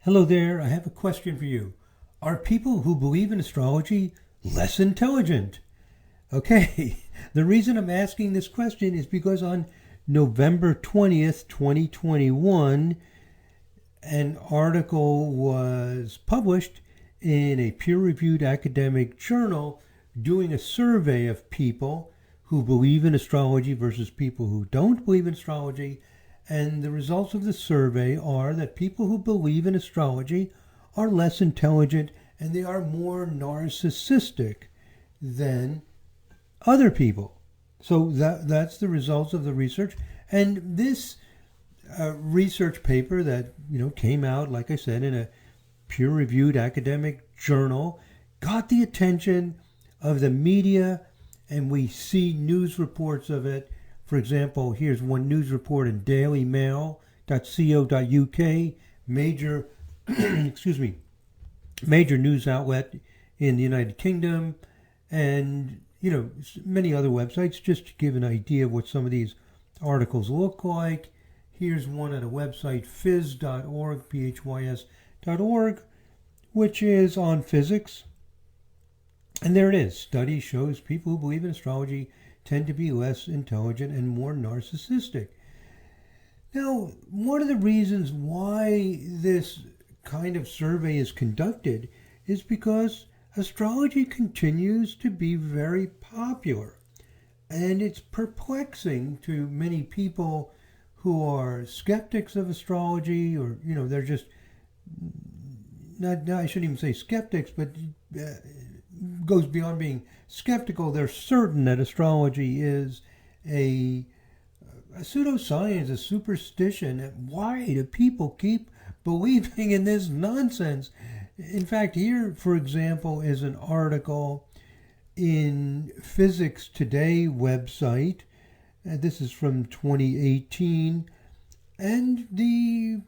Hello there, I have a question for you. Are people who believe in astrology less intelligent? Okay, the reason I'm asking this question is because on November 20th, 2021, an article was published in a peer-reviewed academic journal doing a survey of people who believe in astrology versus people who don't believe in astrology. And the results of the survey are that people who believe in astrology are less intelligent and they are more narcissistic than other people. So that's the results of the research. And this research paper that came out, like I said, in a peer-reviewed academic journal, got the attention of the media, and we see news reports of it. For example, here's one news report in dailymail.co.uk, major major news outlet in the United Kingdom, and many other websites, just to give an idea of what some of these articles look like. Here's one at a website, phys.org, phys.org, which is on physics. And there it is. Study shows people who believe in astrology tend to be less intelligent and more narcissistic. Now, one of the reasons why this kind of survey is conducted is because astrology continues to be very popular. And it's perplexing to many people who are skeptics of astrology, or, they're just, not I shouldn't even say skeptics, but goes beyond being skeptical. They're certain that astrology is a pseudoscience, a superstition. Why do people keep believing in this nonsense? In fact, here, for example, is an article in Physics Today website. This is from 2018. And the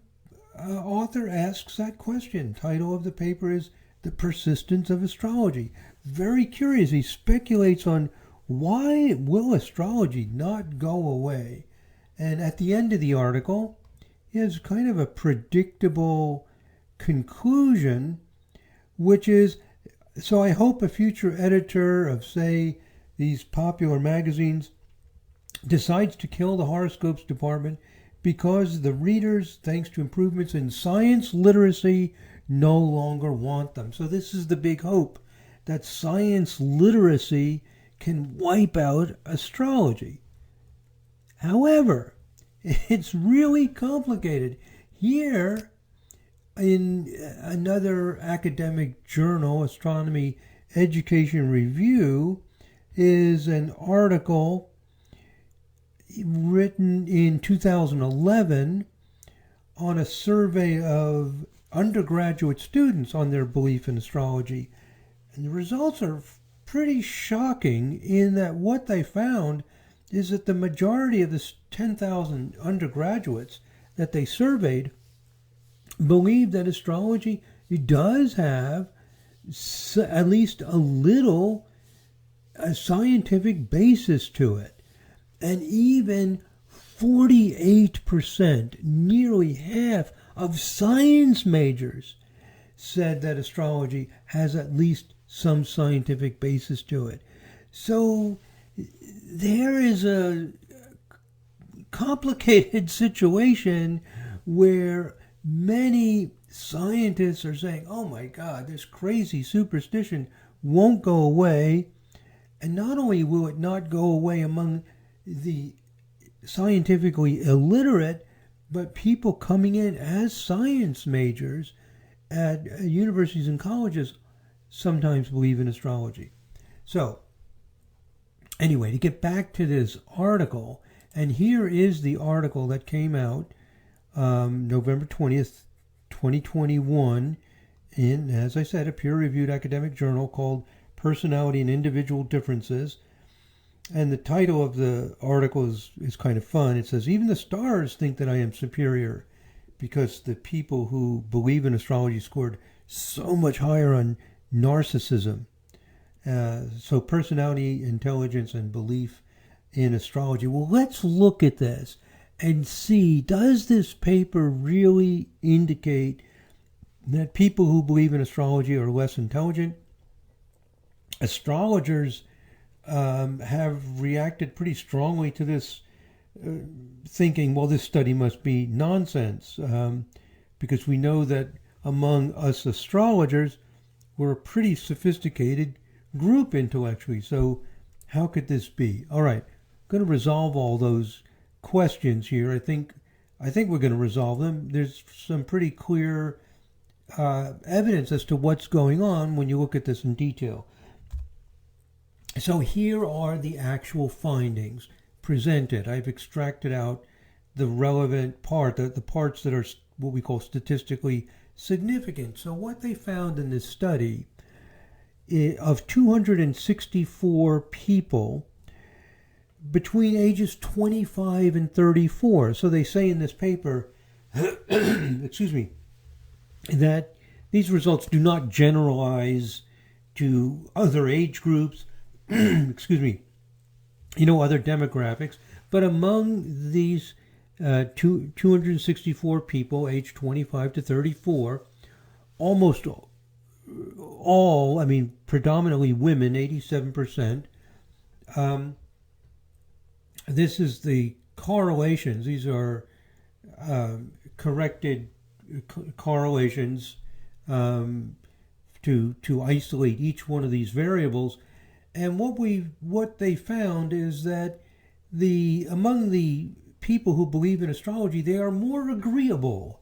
author asks that question. Title of the paper is The Persistence of Astrology. Very curious. He speculates on why will astrology not go away. And at the end of the article, he has kind of a predictable conclusion, which is, so I hope a future editor of, say, these popular magazines decides to kill the horoscopes department because the readers, thanks to improvements in science literacy, no longer want them. So this is the big hope, that science literacy can wipe out astrology. However, it's really complicated. Here, in another academic journal, Astronomy Education Review, is an article written in 2011 on a survey of undergraduate students on their belief in astrology. And the results are pretty shocking in that what they found is that the majority of the 10,000 undergraduates that they surveyed believe that astrology does have at least a little scientific basis to it. And even 48%, nearly half of science majors, said that astrology has at least some scientific basis to it. So there is a complicated situation where many scientists are saying, oh my God, this crazy superstition won't go away. And not only will it not go away among the scientifically illiterate, but people coming in as science majors at universities and colleges sometimes believe in astrology. So, anyway, to get back to this article, and here is the article that came out November 20th, 2021, in, as I said, a peer-reviewed academic journal called Personality and Individual Differences. And the title of the article is kind of fun. It says, even the stars think that I am superior, because the people who believe in astrology scored so much higher on narcissism. So personality, intelligence, and belief in astrology. Well, let's look at this and see, does this paper really indicate that people who believe in astrology are less intelligent. Astrologers have reacted pretty strongly to this, thinking, well, this study must be nonsense, because we know that among us astrologers, we're a pretty sophisticated group intellectually. So how could this be? All right, I'm going to resolve all those questions here. I think we're going to resolve them. There's some pretty clear evidence as to what's going on when you look at this in detail. So here are the actual findings presented. I've extracted out the relevant part, the parts that are what we call statistically significant. So what they found in this study, of 264 people between ages 25 and 34. So they say in this paper, excuse me, that these results do not generalize to other age groups, excuse me, other demographics, but among these 264 people aged 25 to 34, almost all, predominantly women, 87%. This is the correlations. These are corrected correlations to isolate each one of these variables. And what they found is that among the people who believe in astrology, they are more agreeable.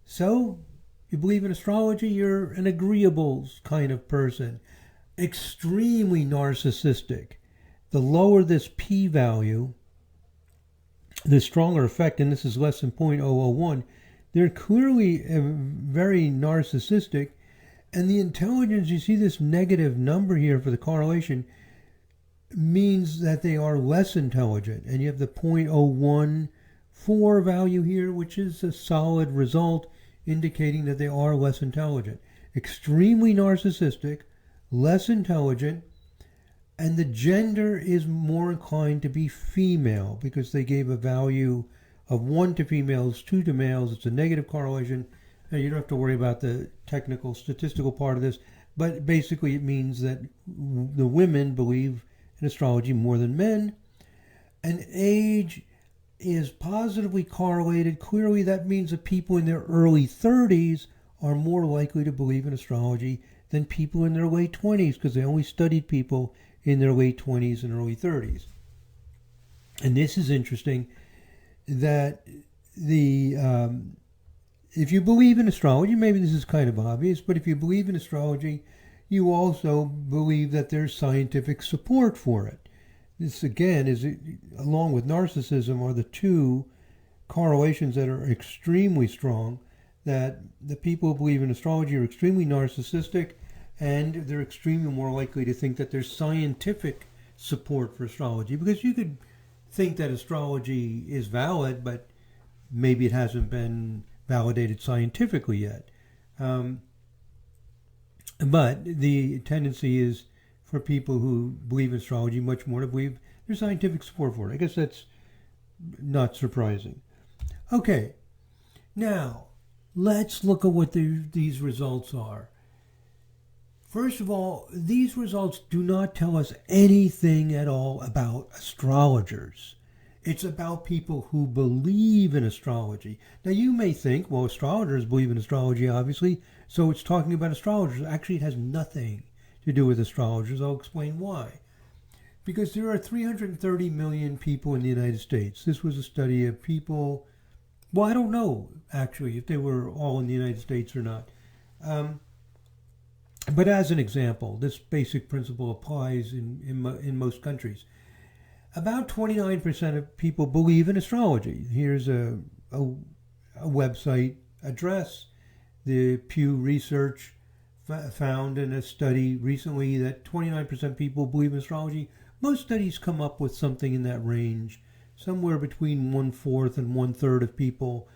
So, you believe in astrology, you're an agreeable kind of person. Extremely narcissistic. The lower this p-value, the stronger effect, and this is less than 0.001, they're clearly very narcissistic. And the intelligence, you see this negative number here for the correlation, means that they are less intelligent. And you have the 0.014 value here, which is a solid result indicating that they are less intelligent. Extremely narcissistic, less intelligent, and the gender is more inclined to be female because they gave a value of 1 to females, 2 to males. It's a negative correlation. And you don't have to worry about the technical statistical part of this, but basically it means that the women believe in astrology more than men. And age is positively correlated. Clearly that means that people in their early 30s are more likely to believe in astrology than people in their late 20s, because they only studied people in their late 20s and early 30s. And this is interesting, that if you believe in astrology, maybe this is kind of obvious, but if you believe in astrology, you also believe that there's scientific support for it. This, again, is, along with narcissism, are the two correlations that are extremely strong, that the people who believe in astrology are extremely narcissistic, and they're extremely more likely to think that there's scientific support for astrology. Because you could think that astrology is valid, but maybe it hasn't been validated scientifically yet. But the tendency is for people who believe in astrology much more to believe there's scientific support for it. I guess that's not surprising. Okay, now let's look at what these results are. First of all, these results do not tell us anything at all about astrologers. It's about people who believe in astrology. Now, you may think, well, astrologers believe in astrology, obviously, so it's talking about astrologers. Actually, it has nothing to do with astrologers. I'll explain why. Because there are 330 million people in the United States. This was a study of people, well, I don't know, actually, if they were all in the United States or not. But as an example, this basic principle applies in most countries. About 29% of people believe in astrology. Here's a website address. The Pew Research found in a study recently that 29% of people believe in astrology. Most studies come up with something in that range. Somewhere between 1/4 and 1/3 of people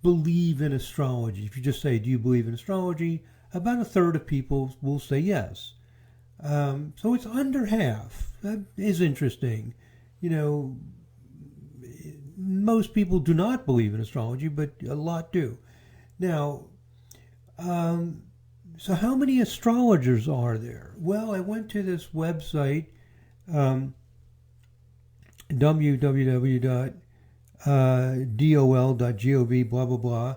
believe in astrology. If you just say, do you believe in astrology? About 1/3 of people will say yes. So it's under half. That is interesting. Most people do not believe in astrology, but a lot do. Now, So how many astrologers are there? Well, I went to this website, www.dol.gov, blah, blah, blah,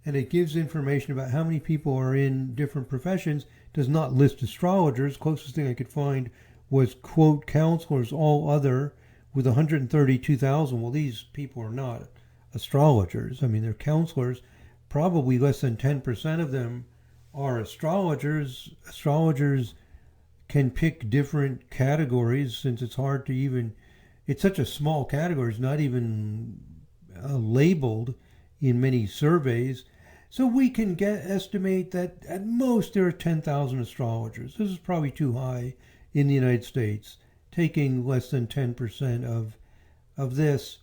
and it gives information about how many people are in different professions. It does not list astrologers. Closest thing I could find was, quote, counselors, all other, with 132,000. Well, these people are not astrologers. I mean, they're counselors. Probably less than 10% of them are astrologers. Astrologers can pick different categories, since it's hard to even, it's such a small category, it's not even labeled in many surveys. So we can estimate that at most there are 10,000 astrologers. This is probably too high in the United States, taking less than 10% of this.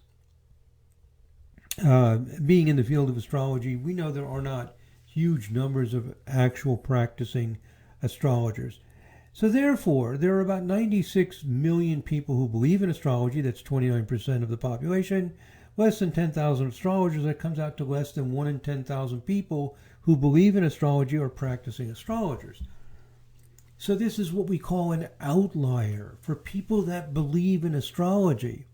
Being in the field of astrology, we know there are not huge numbers of actual practicing astrologers. So therefore, there are about 96 million people who believe in astrology. That's 29% of the population. Less than 10,000 astrologers. That comes out to less than 1 in 10,000 people who believe in astrology or practicing astrologers. So this is what we call an outlier for people that believe in astrology.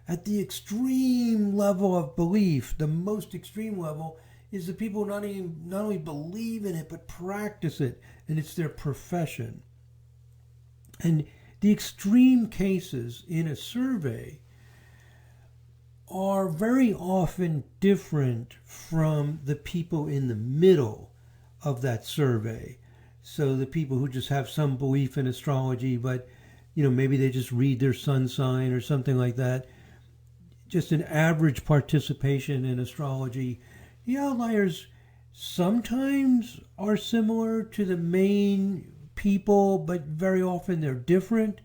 At the extreme level of belief, the most extreme level, is the people not only believe in it, but practice it, and it's their profession. And the extreme cases in a survey are very often different from the people in the middle of that survey. So the people who just have some belief in astrology, but maybe they just read their sun sign or something like that. Just an average participation in astrology. The outliers sometimes are similar to the main people, but very often they're different.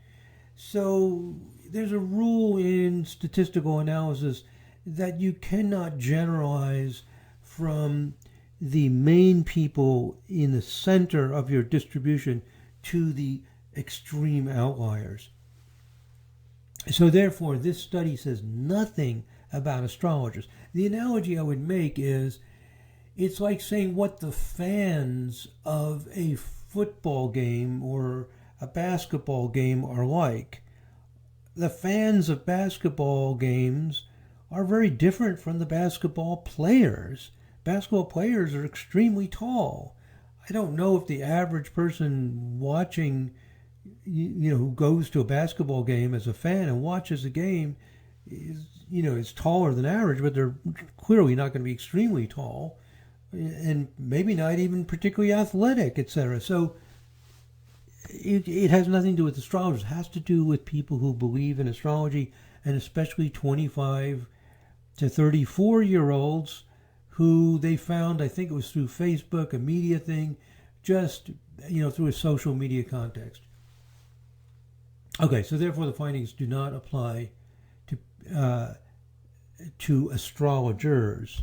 So there's a rule in statistical analysis that you cannot generalize from the main people in the center of your distribution to the extreme outliers. So therefore, this study says nothing about astrologers. The analogy I would make is, it's like saying what the fans of a football game or a basketball game are like. The fans of basketball games are very different from the basketball players. Basketball players are extremely tall. I don't know if the average person watching, who goes to a basketball game as a fan and watches a game is taller than average, but they're clearly not going to be extremely tall, and maybe not even particularly athletic, etc. So it has nothing to do with astrologers. It has to do with people who believe in astrology, and especially 25 to 34-year-olds who they found, I think it was through Facebook, a media thing, just through a social media context. Okay, so therefore the findings do not apply to astrologers.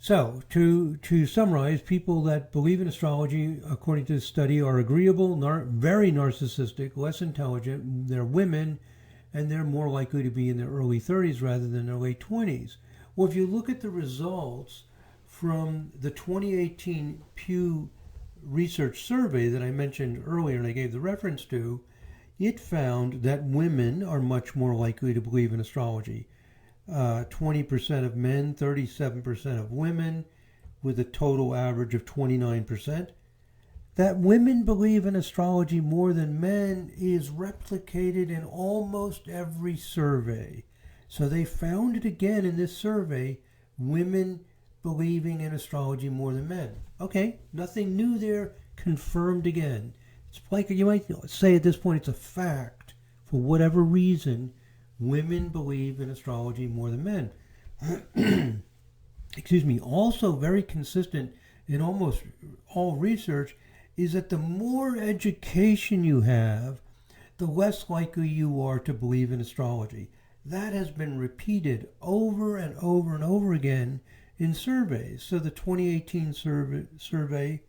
So, to summarize, people that believe in astrology, according to this study, are agreeable, very narcissistic, less intelligent, they're women, and they're more likely to be in their early 30s rather than their late 20s. Well, if you look at the results from the 2018 Pew Research survey that I mentioned earlier and I gave the reference to, it found that women are much more likely to believe in astrology. 20% of men, 37% of women, with a total average of 29%. That women believe in astrology more than men is replicated in almost every survey. So they found it again in this survey, women believing in astrology more than men. Okay, nothing new there, confirmed again. It's like, you might say at this point, it's a fact. For whatever reason, women believe in astrology more than men. Excuse me. Also very consistent in almost all research is that the more education you have, the less likely you are to believe in astrology. That has been repeated over and over and over again in surveys. So the 2018 survey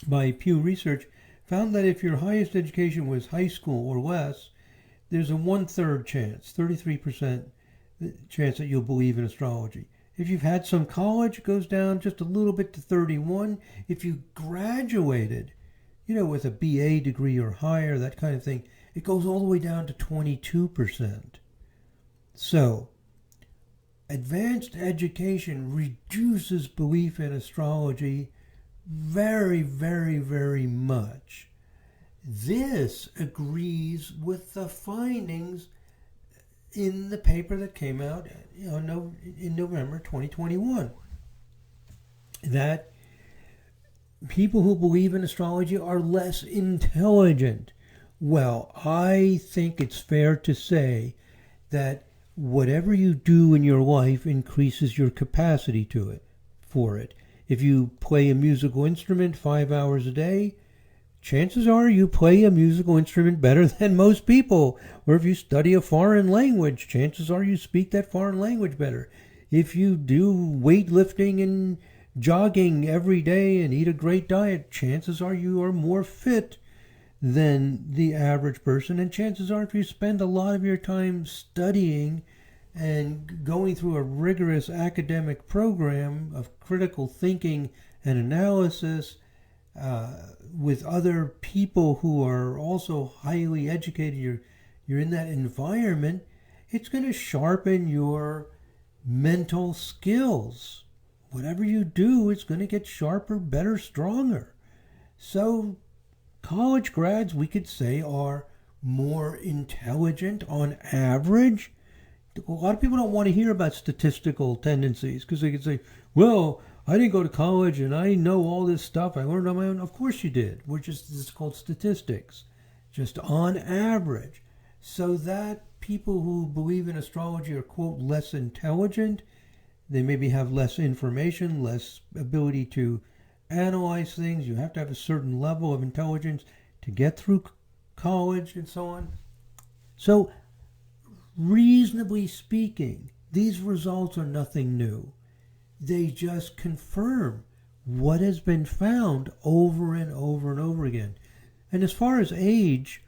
by Pew Research found that if your highest education was high school or less, there's a 1/3 chance, 33% chance that you'll believe in astrology. If you've had some college, it goes down just a little bit to 31. If you graduated, with a BA degree or higher, that kind of thing, it goes all the way down to 22%. So, advanced education reduces belief in astrology very, very, very much. This agrees with the findings in the paper that came out in November 2021. That people who believe in astrology are less intelligent. Well, I think it's fair to say that whatever you do in your life increases your capacity for it. If you play a musical instrument 5 hours a day, chances are you play a musical instrument better than most people. Or if you study a foreign language, chances are you speak that foreign language better. If you do weightlifting and jogging every day and eat a great diet, chances are you are more fit than the average person. And chances are if you spend a lot of your time studying and going through a rigorous academic program of critical thinking and analysis with other people who are also highly educated, you're in that environment, it's going to sharpen your mental skills. Whatever you do, it's going to get sharper, better, stronger. So college grads, we could say, are more intelligent on average. A lot of people don't want to hear about statistical tendencies because they could say, well, I didn't go to college and I know all this stuff. I learned on my own. Of course you did. It's called statistics, just on average. So that people who believe in astrology are, quote, less intelligent. They maybe have less information, less ability to analyze things. You have to have a certain level of intelligence to get through college and so on. So, reasonably speaking, these results are nothing new. They just confirm what has been found over and over and over again. And as far as age,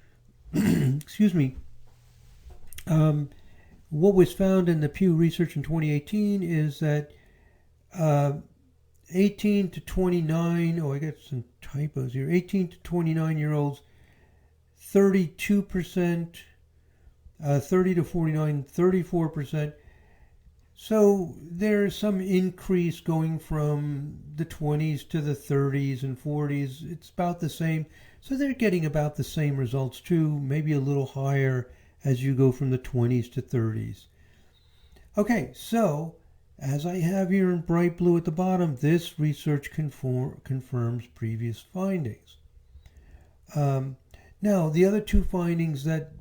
what was found in the Pew research in 2018 is that 18 to 29, I got some typos here, 18 to 29-year-olds, 32%, 30 to 49, 34%. So there's some increase going from the 20s to the 30s and 40s. It's about the same. So they're getting about the same results too, maybe a little higher as you go from the 20s to 30s. Okay, so as I have here in bright blue at the bottom, this research confirms previous findings. Now, the other two findings, that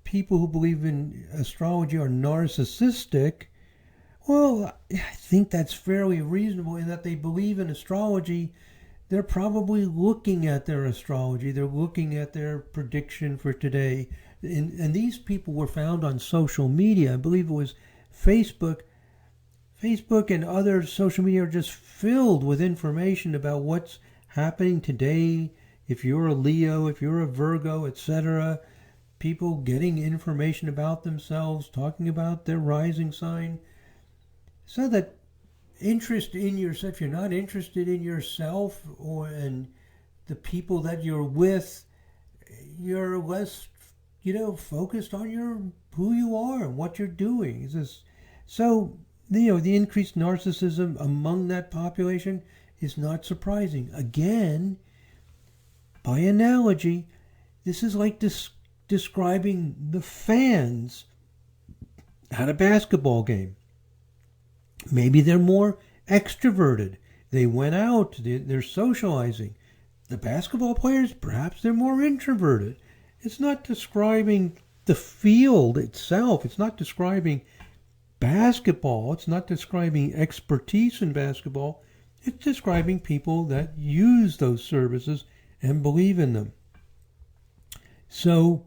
people who believe in astrology are narcissistic, well, I think that's fairly reasonable in that they believe in astrology. They're probably looking at their astrology. They're looking at their prediction for today. And these people were found on social media. I believe it was Facebook. Facebook and other social media are just filled with information about what's happening today. If you're a Leo, if you're a Virgo, etc. People getting information about themselves, talking about their rising sign. So that interest in yourself, if you're not interested in yourself and the people that you're with, you're less, focused on who you are and what you're doing. So, the increased narcissism among that population is not surprising. Again, by analogy, this is like describing the fans at a basketball game. Maybe they're more extroverted. They went out, they're socializing. The basketball players, perhaps they're more introverted. It's not describing the field itself. It's not describing basketball. It's not describing expertise in basketball. It's describing people that use those services and believe in them. So,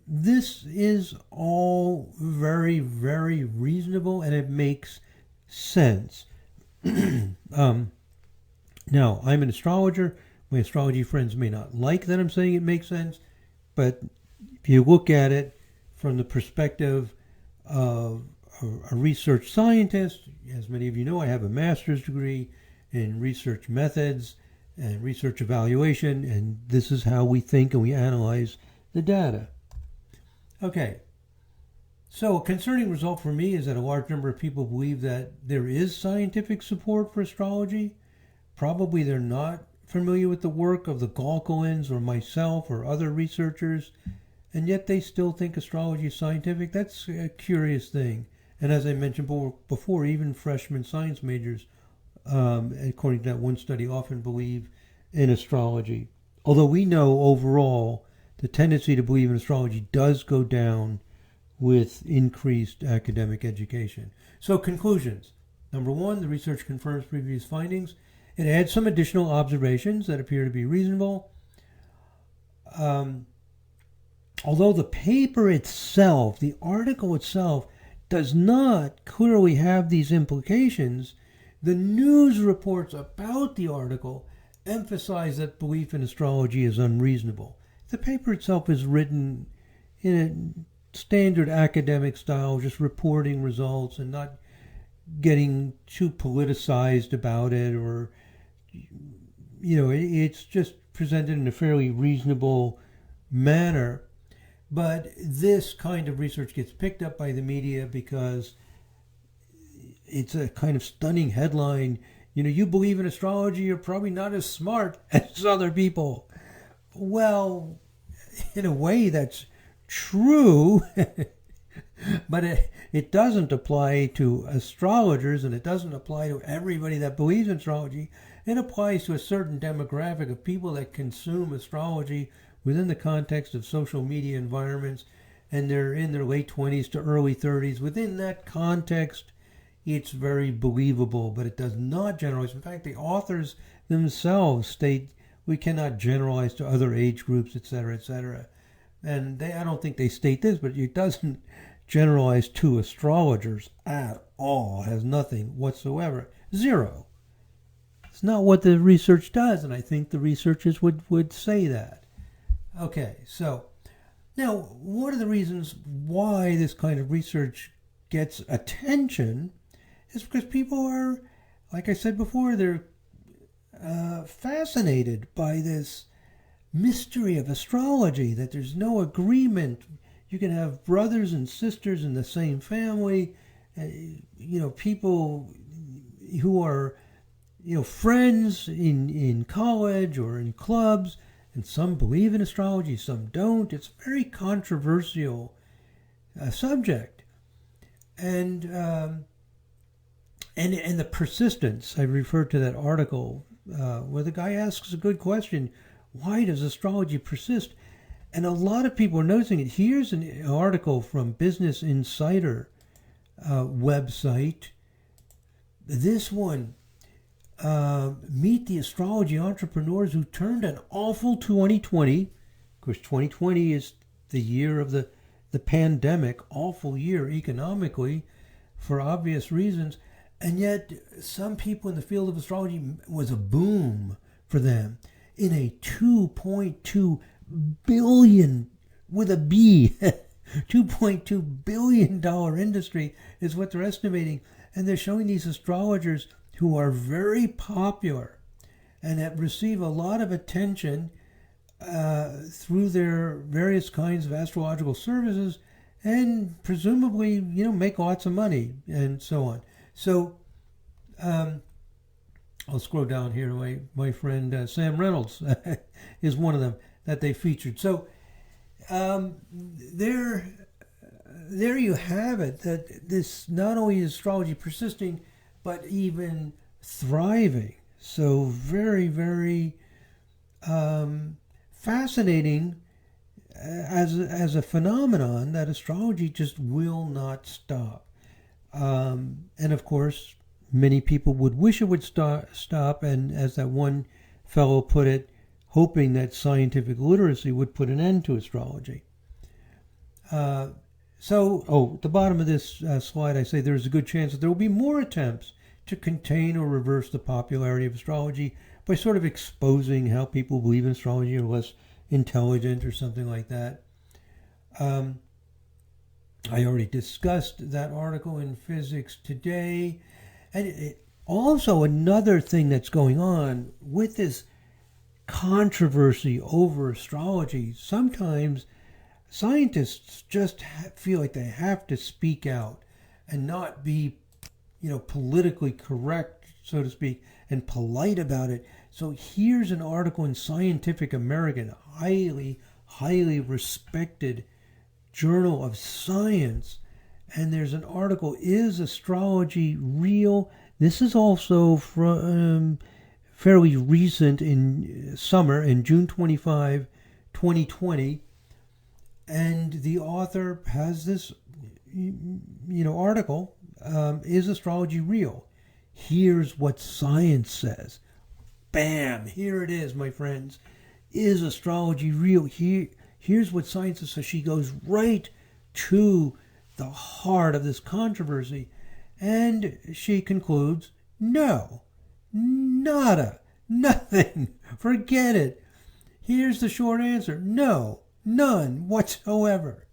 this is all very, very reasonable and it makes sense. Now, I'm an astrologer. My astrology friends may not like that I'm saying it makes sense, but if you look at it from the perspective of a research scientist. As many of you know, I have a master's degree in research methods and research evaluation, and this is how we think and we analyze the data. Okay, so a concerning result for me is that a large number of people believe that there is scientific support for astrology. Probably they're not familiar with the work of the Galkalins or myself or other researchers, and yet they still think astrology is scientific. That's a curious thing. And as I mentioned before, even freshman science majors, according to that one study, often believe in astrology. Although we know overall the tendency to believe in astrology does go down with increased academic education. So conclusions. Number one, the research confirms previous findings. It adds some additional observations that appear to be reasonable. Although the paper itself, the article itself, does not clearly have these implications, the news reports about the article emphasize that belief in astrology is unreasonable. The paper itself is written in a standard academic style, just reporting results and not getting too politicized about it, or, it's just presented in a fairly reasonable manner. But this kind of research gets picked up by the media because it's a kind of stunning headline. You believe in astrology, you're probably not as smart as other people. Well, in a way that's true, but it doesn't apply to astrologers, and it doesn't apply to everybody that believes in astrology. It applies to a certain demographic of people that consume astrology within the context of social media environments, and they're in their late 20s to early 30s. Within that context, it's very believable, but it does not generalize. In fact, the authors themselves state we cannot generalize to other age groups, etc., etc. And I don't think they state this, but it doesn't generalize to astrologers at all. It has nothing whatsoever. Zero. It's not what the research does, and I think the researchers would say that. Okay, so now one of the reasons why this kind of research gets attention is because people are, like I said before, they're fascinated by this mystery of astrology, that there's no agreement. You can have brothers and sisters in the same family, people who are, friends in college or in clubs, and some believe in astrology, some don't. It's a very controversial subject. And the persistence, I referred to that article where the guy asks a good question: why does astrology persist? And a lot of people are noticing it. Here's an article from Business Insider website. This one, meet the astrology entrepreneurs who turned an awful 2020. Of course, 2020 is the year of the pandemic, awful year economically for obvious reasons. And yet some people in the field of astrology was a boom for them. In a $2.2 billion, with a B, $2.2 billion industry is what they're estimating. And they're showing these astrologers who are very popular and that receive a lot of attention through their various kinds of astrological services, and presumably, make lots of money and so on. So I'll scroll down here. My friend Sam Reynolds is one of them that they featured. So there you have it, that this not only is astrology persisting, but even thriving. So very, very fascinating as a phenomenon, that astrology just will not stop. And of course, many people would wish it would stop, and as that one fellow put it, hoping that scientific literacy would put an end to astrology. At the bottom of this slide, I say there's a good chance that there will be more attempts to contain or reverse the popularity of astrology by sort of exposing how people believe in astrology are less intelligent or something like that. I already discussed that article in Physics Today. And also another thing that's going on with this controversy over astrology, sometimes scientists just feel like they have to speak out and not be, politically correct, so to speak, and polite about it. So here's an article in Scientific American, highly, highly respected journal of science. And there's an article, Is Astrology Real? This is also from fairly recent in summer, in June 25, 2020. And the author has this, article, Is Astrology Real? Here's what science says. Bam! Here it is, my friends. Is astrology real? Here's what science says. So she goes right to the heart of this controversy. And she concludes, no, nada, nothing. Forget it. Here's the short answer. No, none whatsoever.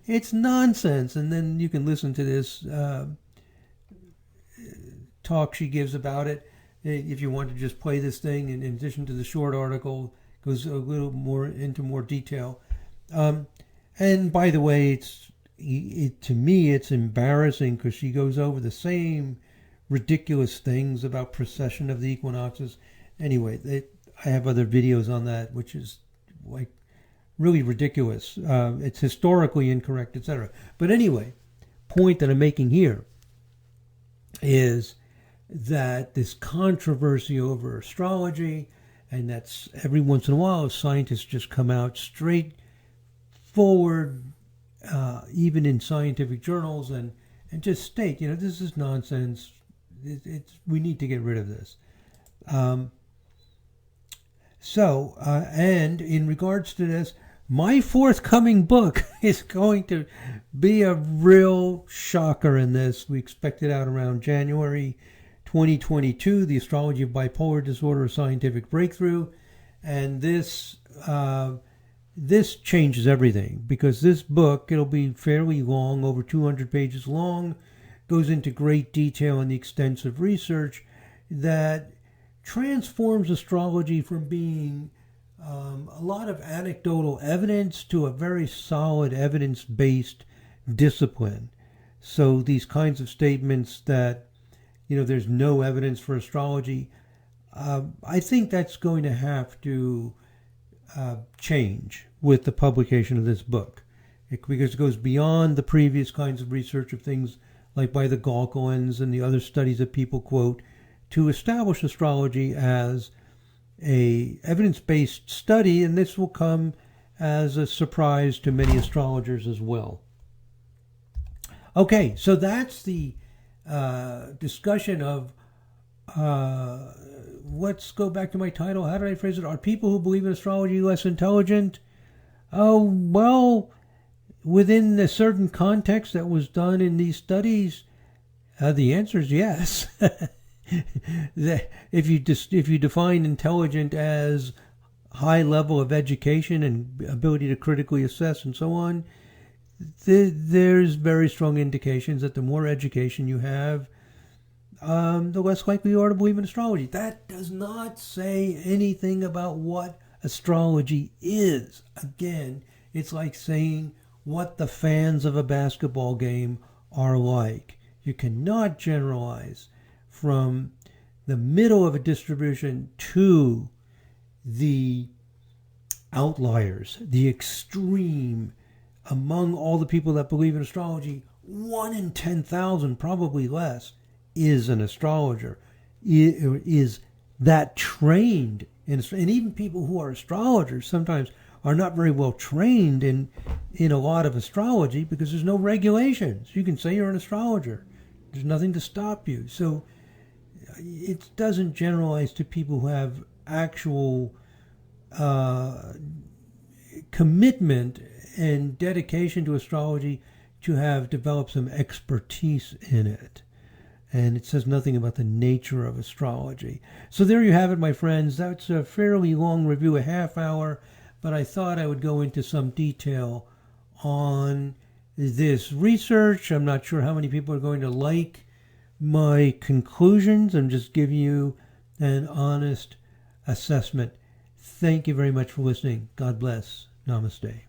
It's nonsense. And then you can listen to this talk she gives about it. If you want to just play this thing, in addition to the short article, goes a little more into more detail. And by the way, to me, it's embarrassing because she goes over the same ridiculous things about precession of the equinoxes. Anyway, I have other videos on that, which is like really ridiculous. It's historically incorrect, etc. But anyway, point that I'm making here is that this controversy over astrology, and that's every once in a while scientists just come out straight forward, even in scientific journals, and just state, this is nonsense. We need to get rid of this. And in regards to this, my forthcoming book is going to be a real shocker in this. We expect it out around January 2022, The Astrology of Bipolar Disorder, a Scientific Breakthrough. And this changes everything, because this book, it'll be fairly long, over 200 pages long, goes into great detail in the extensive research that transforms astrology from being a lot of anecdotal evidence to a very solid evidence-based discipline. So these kinds of statements that, there's no evidence for astrology, I think that's going to have to change with the publication of this book, because it goes beyond the previous kinds of research of things like by the Galkowans and the other studies that people quote, to establish astrology as a evidence-based study, and this will come as a surprise to many astrologers as well. Okay, so that's the discussion of, let's go back to my title. How did I phrase it? Are people who believe in astrology less intelligent? Oh, well, within a certain context that was done in these studies, the answer is yes. If you define intelligent as high level of education and ability to critically assess and so on, there's very strong indications that the more education you have, the less likely you are to believe in astrology. That does not say anything about what astrology is. Again, it's like saying what the fans of a basketball game are like. You cannot generalize from the middle of a distribution to the outliers, the extreme. Among all the people that believe in astrology, 1 in 10,000, probably less, is an astrologer, is that trained in, and even people who are astrologers sometimes are not very well trained in a lot of astrology, because there's no regulations. You can say you're an astrologer. There's nothing to stop you. So it doesn't generalize to people who have actual commitment and dedication to astrology, to have developed some expertise in it. And it says nothing about the nature of astrology. So there you have it, my friends. That's a fairly long review, a half hour, but I thought I would go into some detail on this research. I'm not sure how many people are going to like my conclusions. I'm just giving you an honest assessment. Thank you very much for listening. God bless. Namaste.